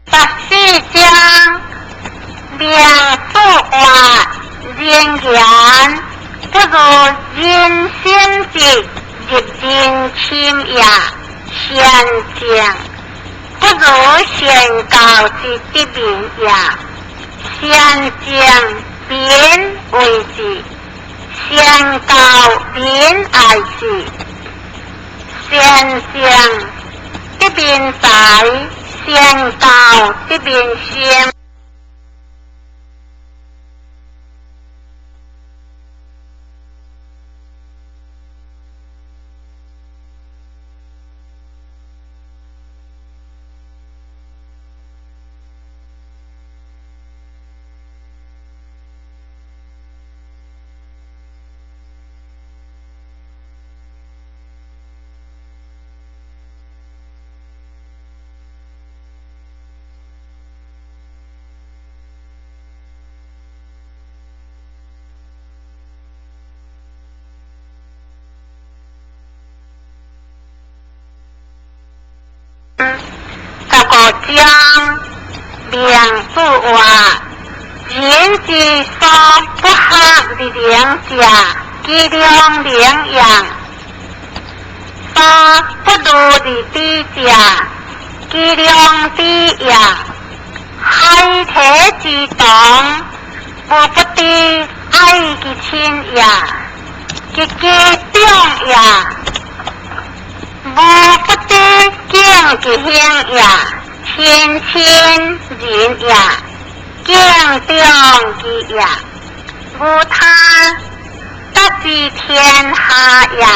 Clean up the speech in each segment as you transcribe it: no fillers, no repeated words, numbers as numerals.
14章名富话人言，不如人先直入人深也先正，不如先教之的名也先正便为之，先教便爱之，先正的便在，先教的便先。15章名富话人之所不合的两者，其中两样；所不如的比者，其中比样。海体之动，无不得爱其亲也，其重也。无不得敬其兄也，亲人也，敬重其也。无他得之天下也。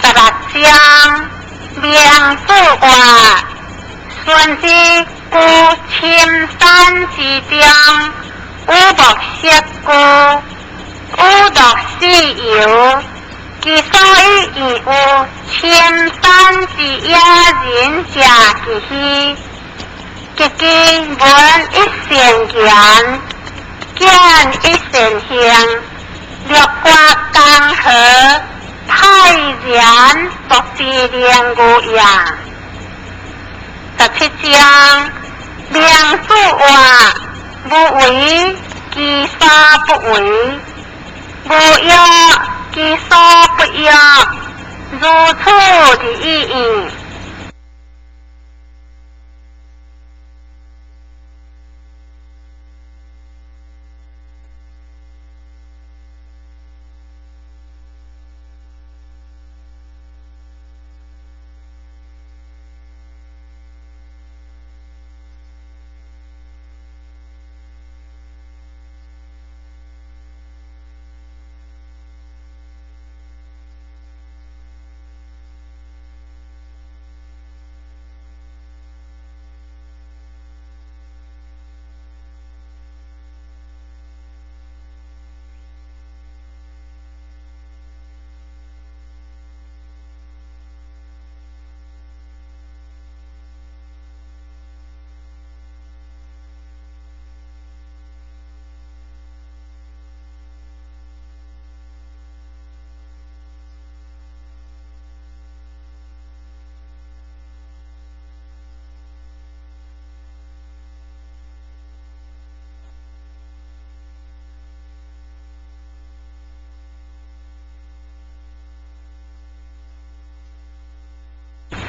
16章名富话顺之故深山之中，有木色故，有落死游。其所以亦有深山之野人者其虚，其闻一善言，见一善行，略过江河。泰然独自连无也。17章名富话无为其所不为，无约其所不约，如此之意义。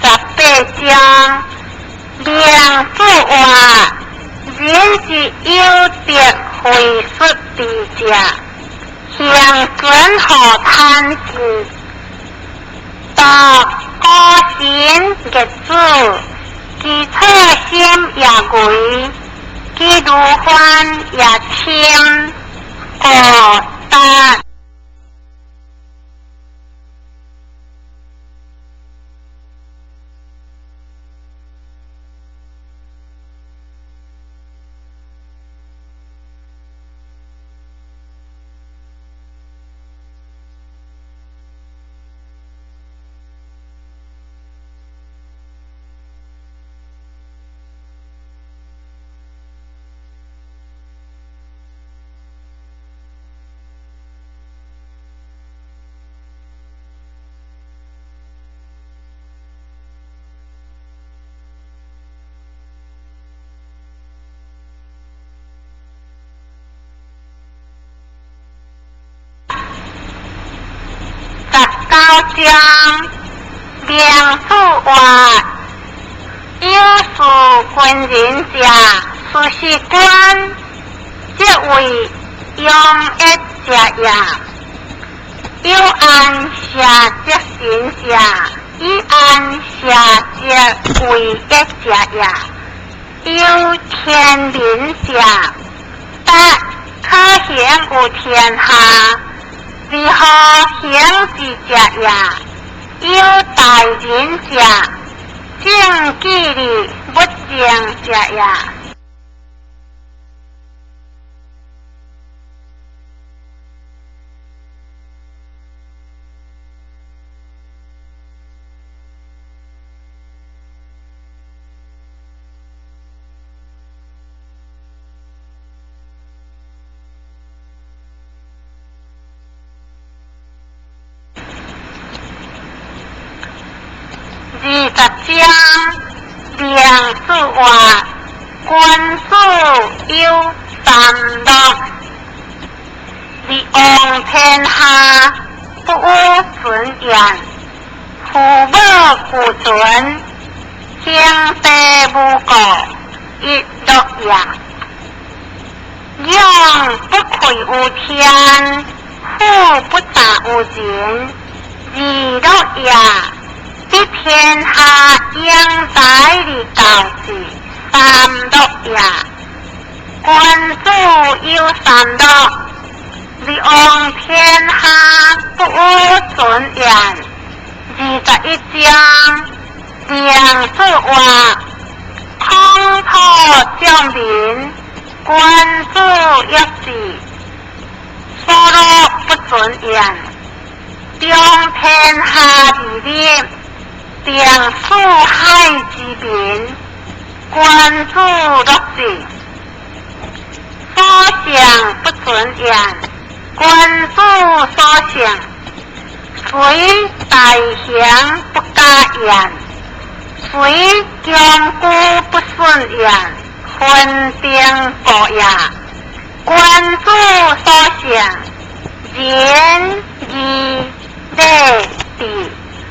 18章名富话人是有德会说地者，向准何贪事，到高神嘅主，其初心也贵，其如幻也清，果达。19章名主话，有事军人者，事事官，即为用一者也；有按下即神者，以按下即为一者也；有天民者，但可行有天下。如何行之者也，有大人者，正纪律不正者也。20章良主话，君主有三乐，利王天下不无尊严，父母不尊，兄弟无过，一乐也。养不愧有天，父不达有人，二乐也。即天下应在的道志，三乐也。君主有三乐，利王天下不无尊严。21章良主话，空土将民，君主约制，所乐不尊严。中天下之列。定属海之民，君主乐制，所向不尊严，君主所向，虽大行不加言，虽将孤不顺言，分定国也。君主所向，仁义礼智。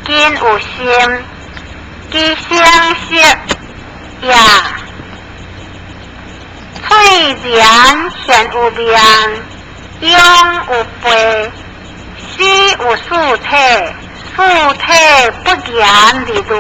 今有心，其相识也；虽然现有面，勇有背，死有素体，素体不言而路。